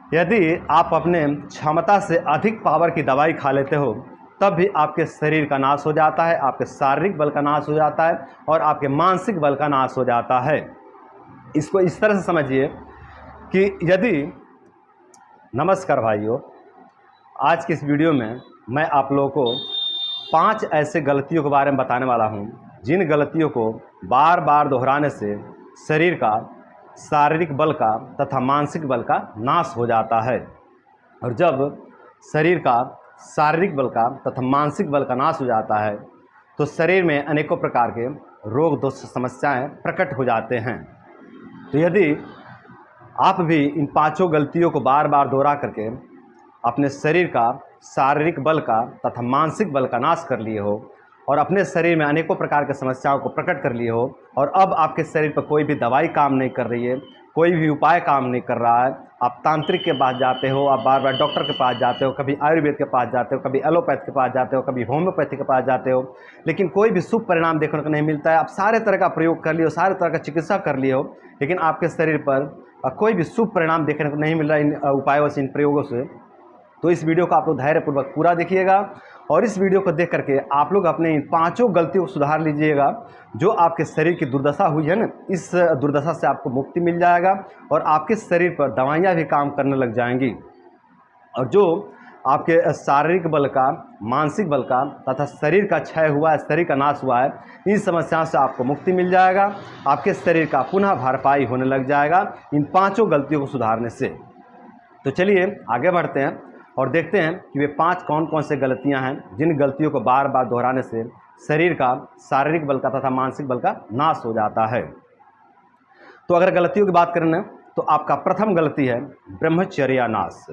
यदि आप अपने क्षमता से अधिक पावर की दवाई खा लेते हो तब भी आपके शरीर का नाश हो जाता है, आपके शारीरिक बल का नाश हो जाता है और आपके मानसिक बल का नाश हो जाता है। इसको इस तरह से समझिए कि यदि, नमस्कार भाइयों, आज की इस वीडियो में मैं आप लोगों को 5 ऐसे गलतियों के बारे में बताने वाला हूं जिन गलतियों को बार बार दोहराने से शरीर का शारीरिक बल का तथा मानसिक बल का नाश हो जाता है। और जब शरीर का शारीरिक बल का तथा मानसिक बल का नाश हो जाता है तो शरीर में अनेकों प्रकार के रोग दोष समस्याएं प्रकट हो जाते हैं। तो यदि आप भी इन 5 गलतियों को बार बार दोहरा करके अपने शरीर का शारीरिक बल का तथा मानसिक बल का नाश कर लिए हो और अपने शरीर में अनेकों प्रकार की समस्याओं को प्रकट कर लिए हो और अब आपके शरीर पर कोई भी दवाई काम नहीं कर रही है, कोई भी उपाय काम नहीं कर रहा है, आप तांत्रिक के पास जाते हो, आप बार बार डॉक्टर के पास जाते हो, कभी आयुर्वेद के पास जाते हो, कभी एलोपैथ के पास जाते हो, कभी होम्योपैथी के पास जाते हो, लेकिन कोई भी शुभ परिणाम देखने को नहीं मिलता है। आप सारे तरह का प्रयोग कर लिए हो, सारे तरह का चिकित्सा कर लिए हो, लेकिन आपके शरीर पर कोई भी शुभ परिणाम देखने को नहीं मिल रहा इन उपायों से, इन प्रयोगों से। तो इस वीडियो को आप लोग धैर्यपूर्वक पूरा देखिएगा और इस वीडियो को देख करके आप लोग अपने इन 5 गलतियों को सुधार लीजिएगा जो आपके शरीर की दुर्दशा हुई है ना, इस दुर्दशा से आपको मुक्ति मिल जाएगा और आपके शरीर पर दवाइयाँ भी काम करने लग जाएंगी। और जो आपके शारीरिक बल का, मानसिक बल का तथा शरीर का क्षय हुआ है, शरीर का नाश हुआ है, इन समस्याओं से आपको मुक्ति मिल जाएगा, आपके शरीर का पुनः भरपाई होने लग जाएगा इन 5 गलतियों को सुधारने से। तो चलिए आगे बढ़ते हैं और देखते हैं कि वे 5 कौन कौन से गलतियां हैं जिन गलतियों को बार बार दोहराने से शरीर का शारीरिक बल का तथा मानसिक बल का नाश हो जाता है। तो अगर गलतियों की बात करें तो आपका प्रथम गलती है ब्रह्मचर्या नाश।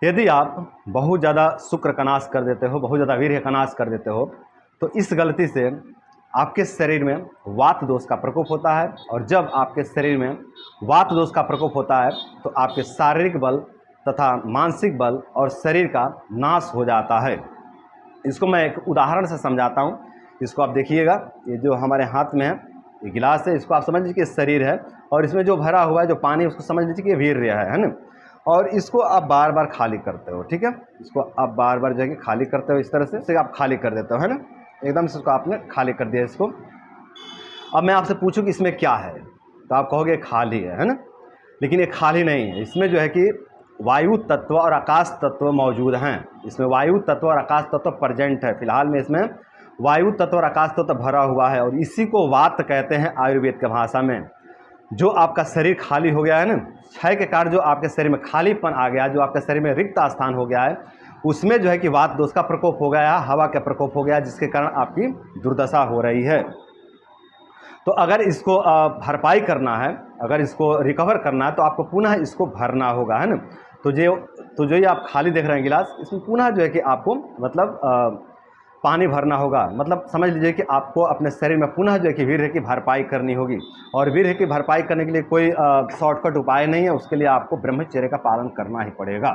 यदि आप बहुत ज़्यादा शुक्र का नाश कर देते हो, बहुत ज़्यादा वीर्य का नाश कर देते हो, तो इस गलती से आपके शरीर में वात दोष का प्रकोप होता है और जब आपके शरीर में वात दोष का प्रकोप होता है तो आपके शारीरिक बल तथा मानसिक बल और शरीर का नाश हो जाता है। इसको मैं एक उदाहरण से समझाता हूँ। इसको आप देखिएगा, ये जो हमारे हाथ में है ये गिलास है, इसको आप समझ लीजिए कि शरीर है और इसमें जो भरा हुआ है जो पानी उसको समझ लीजिए कि ये वीर्य है ना। और इसको आप बार बार खाली करते हो, ठीक है, इसको आप बार बार जाके खाली करते हो, इस तरह से आप खाली कर देते हो, है ना, एकदम से इसको आपने खाली कर दिया इसको। अब मैं आपसे पूछूं कि इसमें क्या है तो आप कहोगे खाली है ना, लेकिन ये खाली नहीं है। इसमें जो है कि वायु तत्व और आकाश तत्व मौजूद हैं। इसमें वायु तत्व और आकाश तत्व प्रेजेंट है। फिलहाल में इसमें वायु तत्व और आकाश तत्व भरा हुआ है और इसी को वात कहते हैं आयुर्वेद के भाषा में। जो आपका शरीर खाली हो गया है ना, क्षय के कारण जो आपके शरीर में खालीपन आ गया, जो आपके शरीर में रिक्त स्थान हो गया है, उसमें जो है कि वात दोष का प्रकोप हो गया, हवा का प्रकोप हो गया, जिसके कारण आपकी दुर्दशा हो रही है। तो अगर इसको भरपाई करना है, अगर इसको रिकवर करना है तो आपको पुनः इसको भरना होगा, है ना। तो जो ये आप खाली देख रहे हैं गिलास, इसमें पुनः जो है कि आपको मतलब पानी भरना होगा। मतलब समझ लीजिए कि आपको अपने शरीर में पुनः जो है कि वीर्य की भरपाई करनी होगी और वीर्य की भरपाई करने के लिए कोई शॉर्टकट उपाय नहीं है, उसके लिए आपको ब्रह्मचर्य का पालन करना ही पड़ेगा।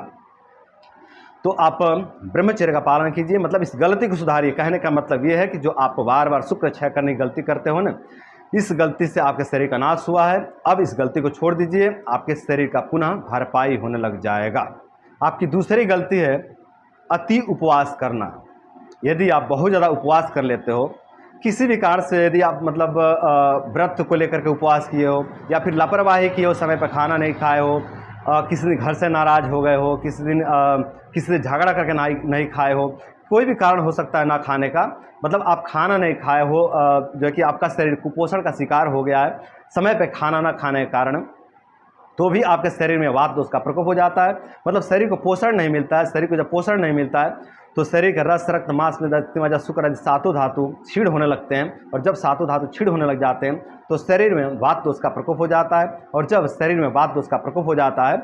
तो आप ब्रह्मचर्य का पालन कीजिए, मतलब इस गलती को सुधारिए। कहने का मतलब ये है कि जो आप बार बार शुक्र क्षय करने की गलती करते हो ना, इस गलती से आपके शरीर का नाश हुआ है। अब इस गलती को छोड़ दीजिए, आपके शरीर का पुनः भरपाई होने लग जाएगा। आपकी दूसरी गलती है अति उपवास करना। यदि आप बहुत ज़्यादा उपवास कर लेते हो, किसी भी कारण से, यदि आप मतलब व्रत को लेकर के उपवास किए हो या फिर लापरवाही किए हो, समय पर खाना नहीं खाए हो, किसी दिन घर से नाराज़ हो गए हो, किसी दिन किसी से झगड़ा करके नहीं खाए हो, कोई भी कारण हो सकता है ना खाने का, मतलब आप खाना नहीं खाए हो, जो कि आपका शरीर कुपोषण का शिकार हो गया है समय पे खाना ना खाने के कारण, तो भी आपके शरीर में वात दोष का प्रकोप हो जाता है। मतलब शरीर को पोषण नहीं मिलता है। शरीर को जब पोषण नहीं मिलता है तो शरीर के रस, रक्त, मांस में मजा, शुक्र आदि 7 धातु क्षीण होने लगते हैं और जब 7 धातु क्षीण होने लग जाते हैं तो शरीर में वात दोष का प्रकोप हो जाता है और जब शरीर में वात दोष का प्रकोप हो जाता है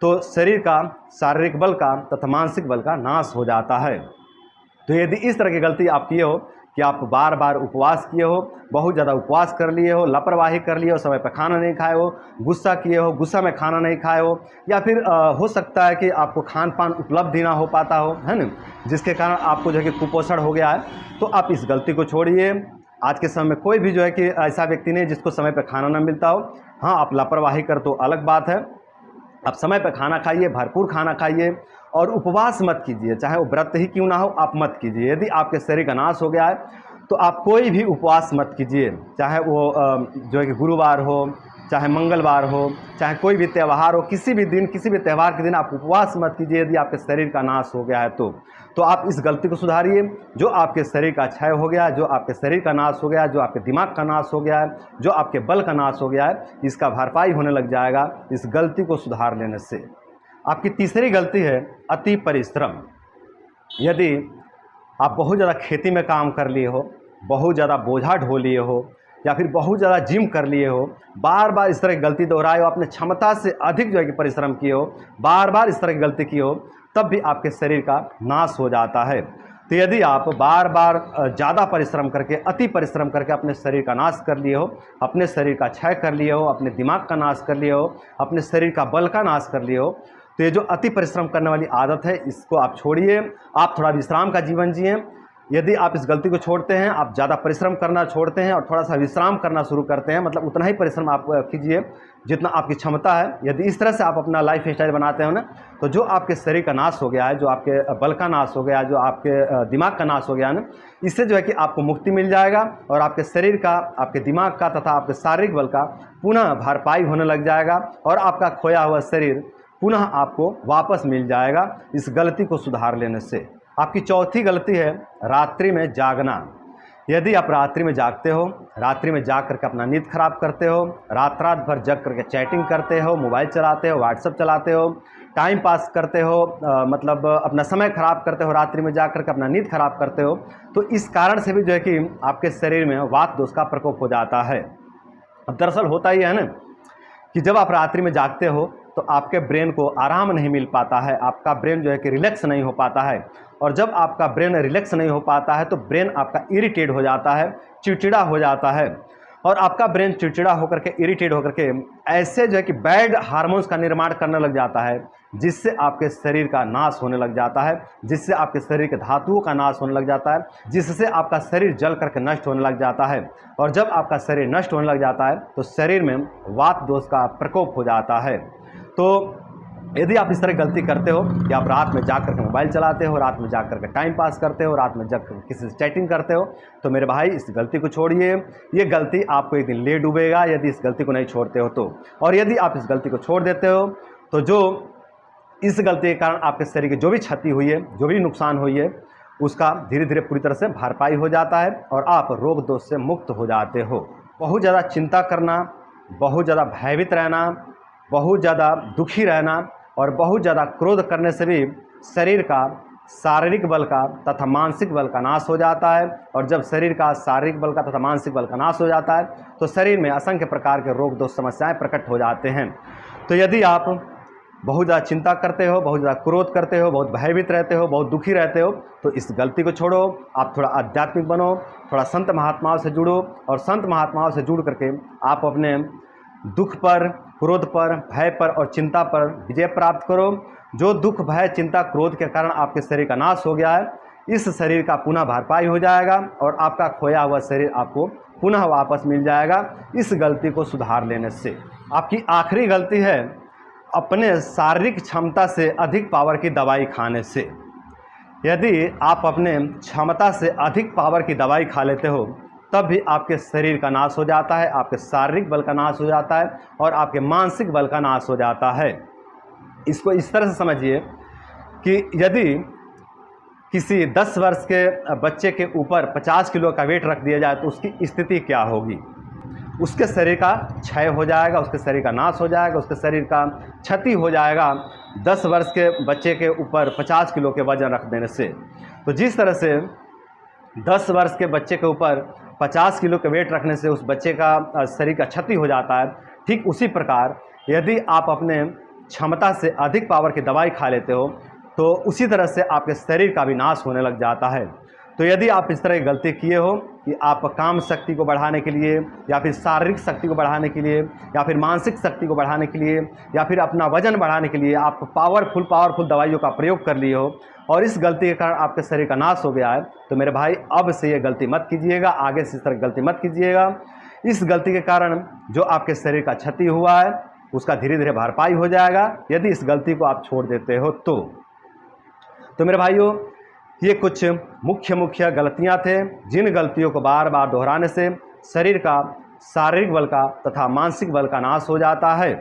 तो शरीर का शारीरिक बल का तथा मानसिक बल का नाश हो जाता है। तो यदि इस तरह की गलती आप किए हो कि आप बार बार उपवास किए हो, बहुत ज़्यादा उपवास कर लिए हो, लापरवाही कर लिए हो, समय पर खाना नहीं खाए हो, गुस्सा किए हो, गुस्सा में खाना नहीं खाए हो, या फिर हो सकता है कि आपको खान पान उपलब्ध ही ना हो पाता हो, है ना, जिसके कारण आपको जो है कि कुपोषण हो गया है, तो आप इस गलती को छोड़िए। आज के समय में कोई भी जो है कि ऐसा व्यक्ति नहीं जिसको समय पर खाना ना मिलता हो। हाँ, आप लापरवाही कर तो अलग बात है, आप समय पर खाना खाइए, भरपूर खाना खाइए और उपवास मत कीजिए, चाहे वो व्रत ही क्यों ना हो, आप मत कीजिए। यदि आपके शरीर का नाश हो गया है तो आप कोई भी उपवास मत कीजिए, चाहे वो जो है कि गुरुवार हो, चाहे मंगलवार हो, चाहे कोई भी त्यौहार हो, किसी भी दिन, किसी भी त्यौहार के दिन आप उपवास मत कीजिए यदि आपके शरीर का नाश हो गया है तो आप इस गलती को सुधारिए। जो आपके शरीर का क्षय हो गया है, जो आपके शरीर का नाश हो गया है, जो आपके दिमाग का नाश हो गया है, जो आपके बल का नाश हो गया है, इसका भरपाई होने लग जाएगा इस गलती को सुधार लेने से। आपकी तीसरी गलती है अति परिश्रम। यदि आप बहुत ज़्यादा खेती में काम कर लिए हो, बहुत ज़्यादा बोझा ढो लिए हो, या फिर बहुत ज़्यादा जिम कर लिए हो, बार बार इस तरह की गलती दोहराए हो, अपने क्षमता से अधिक जो है कि परिश्रम किए हो, बार बार इस तरह की गलती की हो, तब भी आपके शरीर का नाश हो जाता है। तो यदि आप बार बार ज़्यादा परिश्रम करके, अति परिश्रम करके अपने शरीर का नाश कर लिए हो, अपने शरीर का क्षय कर लिए हो, अपने दिमाग का नाश कर लिए हो, अपने शरीर का बल का नाश कर लिए हो, तो ये जो अति परिश्रम करने वाली आदत है इसको आप छोड़िए। आप थोड़ा विश्राम का जीवन जिए। यदि आप इस गलती को छोड़ते हैं, आप ज़्यादा परिश्रम करना छोड़ते हैं और थोड़ा सा विश्राम करना शुरू करते हैं, मतलब उतना ही परिश्रम आप कीजिए जितना आपकी क्षमता है। यदि इस तरह से आप अपना लाइफ स्टाइल बनाते हो ना, तो जो आपके शरीर का नाश हो गया है, जो आपके बल का नाश हो गया है, जो आपके दिमाग का नाश हो गया है ना, इससे जो है कि आपको मुक्ति मिल जाएगा और आपके शरीर का, आपके दिमाग का तथा आपके शारीरिक बल का पुनः भरपाई होने लग जाएगा और आपका खोया हुआ शरीर पुनः आपको वापस मिल जाएगा इस गलती को सुधार लेने से। आपकी चौथी गलती है रात्रि में जागना। यदि आप रात्रि में जागते हो, रात्रि में जाग करके अपना नींद खराब करते हो, रात रात भर जग करके चैटिंग करते हो, मोबाइल चलाते हो, व्हाट्सएप चलाते हो, टाइम पास करते हो, मतलब अपना समय खराब करते हो, रात्रि में जाग करके अपना नींद खराब करते हो, तो इस कारण से भी जो है कि आपके शरीर में वात दोष का प्रकोप हो जाता है। अब दरअसल होता ही है ना कि जब आप रात्रि में जागते हो तो आपके ब्रेन को आराम नहीं मिल पाता है, आपका ब्रेन जो है कि रिलैक्स नहीं हो पाता है, और जब आपका ब्रेन रिलैक्स नहीं हो पाता है तो ब्रेन आपका इरिटेट हो जाता है, चिड़चिड़ा हो जाता है, और आपका ब्रेन चिड़चिड़ा होकर के, इरिटेट होकर के ऐसे जो है कि बैड हार्मोन्स का निर्माण करने लग जाता है, जिससे आपके शरीर का नाश होने लग जाता है, जिससे आपके शरीर के धातुओं का नाश होने लग जाता है, जिससे आपका शरीर जल करके नष्ट होने लग जाता है। और जब आपका शरीर नष्ट होने लग जाता है तो शरीर में वात दोष का प्रकोप हो जाता है। तो यदि आप इस तरह गलती करते हो कि आप रात में जाग करके मोबाइल चलाते हो, रात में जाग करके टाइम पास करते हो, रात में जाग करके किसी से चैटिंग करते हो, तो मेरे भाई इस गलती को छोड़िए। ये गलती आपको एक दिन ले डूबेगा यदि इस गलती को नहीं छोड़ते हो तो। और यदि आप इस गलती को छोड़ देते हो तो जो इस गलती के कारण आपके शरीर की जो भी क्षति हुई है, जो भी नुकसान हुई है, उसका धीरे धीरे पूरी तरह से भरपाई हो जाता है और आप रोग दोष से मुक्त हो जाते हो। बहुत ज़्यादा चिंता करना, बहुत ज़्यादा भयभीत रहना, बहुत ज़्यादा दुखी रहना और बहुत ज़्यादा क्रोध करने से भी शरीर का शारीरिक बल का तथा मानसिक बल का नाश हो जाता है। और जब शरीर का शारीरिक बल का तथा मानसिक बल का नाश हो जाता है तो शरीर में असंख्य प्रकार के रोग दोष समस्याएं प्रकट हो जाते हैं। तो यदि आप बहुत ज़्यादा चिंता करते हो, बहुत ज़्यादा क्रोध करते हो, बहुत भयभीत रहते हो, बहुत दुखी रहते हो, तो इस गलती को छोड़ो। आप थोड़ा आध्यात्मिक बनो, थोड़ा संत महात्माओं से जुड़ो और संत महात्माओं से जुड़ करके आप अपने दुख पर, क्रोध पर, भय पर और चिंता पर विजय प्राप्त करो। जो दुख, भय, चिंता, क्रोध के कारण आपके शरीर का नाश हो गया है, इस शरीर का पुनः भरपाई हो जाएगा और आपका खोया हुआ शरीर आपको पुनः वापस मिल जाएगा इस गलती को सुधार लेने से। आपकी आखिरी गलती है अपने शारीरिक क्षमता से अधिक पावर की दवाई खाने से। यदि आप अपने क्षमता से अधिक पावर की दवाई खा लेते हो तब भी आपके शरीर का नाश हो जाता है, आपके शारीरिक बल का नाश हो जाता है और आपके मानसिक बल का नाश हो जाता है। इसको इस तरह से समझिए कि यदि किसी 10 वर्ष के बच्चे के ऊपर 50 किलो का वेट रख दिया जाए तो उसकी स्थिति क्या होगी? उसके शरीर का क्षय हो जाएगा, उसके शरीर का नाश हो जाएगा, उसके शरीर का क्षति हो जाएगा 10 वर्ष के बच्चे के ऊपर 50 किलो के वजन रख देने से। तो जिस तरह से 10 वर्ष के बच्चे के ऊपर 50 किलो के वेट रखने से उस बच्चे का शरीर का क्षति हो जाता है, ठीक उसी प्रकार यदि आप अपने क्षमता से अधिक पावर की दवाई खा लेते हो तो उसी तरह से आपके शरीर का भी नाश होने लग जाता है। तो यदि आप इस तरह की गलती किए हो कि आप काम शक्ति को बढ़ाने के लिए या फिर शारीरिक शक्ति को बढ़ाने के लिए या फिर मानसिक शक्ति को बढ़ाने के लिए या फिर अपना वजन बढ़ाने के लिए आप पावरफुल दवाइयों का प्रयोग कर लिए हो और इस गलती के कारण आपके शरीर का नाश हो गया है, तो मेरे भाई अब से ये गलती मत कीजिएगा, आगे से इस तरह की गलती मत कीजिएगा। इस गलती के कारण जो आपके शरीर का क्षति हुआ है, उसका धीरे धीरे भरपाई हो जाएगा यदि इस गलती को आप छोड़ देते हो तो मेरे भाइयों, ये कुछ मुख्य गलतियां थे जिन गलतियों को बार बार दोहराने से शरीर का शारीरिक बल का तथा मानसिक बल का नाश हो जाता है।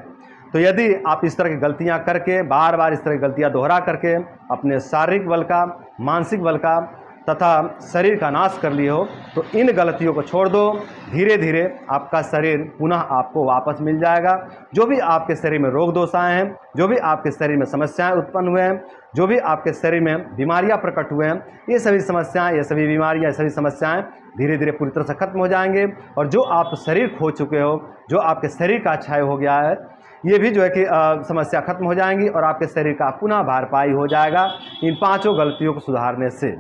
तो यदि आप इस तरह की गलतियां करके बार बार इस तरह की गलतियां दोहरा करके अपने शारीरिक बल का, मानसिक बल का तथा शरीर का नाश कर लिए हो तो इन गलतियों को छोड़ दो। धीरे धीरे आपका शरीर पुनः आपको वापस मिल जाएगा। जो भी आपके शरीर में रोग दोष आए हैं, जो भी आपके शरीर में समस्याएं उत्पन्न हुए हैं, जो भी आपके शरीर में बीमारियां प्रकट हुए हैं, ये सभी समस्याएं, ये सभी बीमारियां, ये सभी समस्याएं धीरे धीरे पूरी तरह से खत्म हो जाएंगे। और जो आप शरीर खो चुके हो, जो आपके शरीर का क्षय हो गया है, ये भी जो है कि समस्या खत्म हो जाएंगी और आपके शरीर का पुनः भरपाई हो जाएगा इन 5 गलतियों को सुधारने से।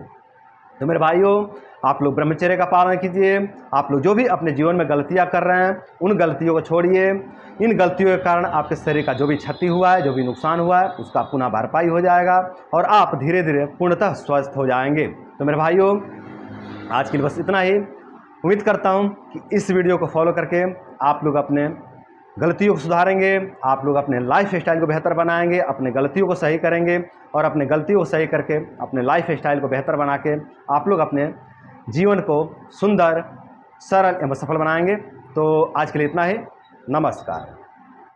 तो मेरे भाइयों, आप लोग ब्रह्मचर्य का पालन कीजिए। आप लोग जो भी अपने जीवन में गलतियां कर रहे हैं उन गलतियों को छोड़िए। इन गलतियों के कारण आपके शरीर का जो भी क्षति हुआ है, जो भी नुकसान हुआ है, उसका पुनः भरपाई हो जाएगा और आप धीरे धीरे पूर्णतः स्वस्थ हो जाएंगे। तो मेरे भाइयों, आज के लिए बस इतना ही। उम्मीद करता हूँ कि इस वीडियो को फॉलो करके आप लोग अपने गलतियों को सुधारेंगे, आप लोग अपने लाइफ स्टाइल को बेहतर बनाएंगे, अपने गलतियों को सही करेंगे और अपने गलतियों को सही करके अपने लाइफ स्टाइल को बेहतर बना के आप लोग अपने जीवन को सुंदर, सरल एवं सफल बनाएंगे। तो आज के लिए इतना ही। नमस्कार।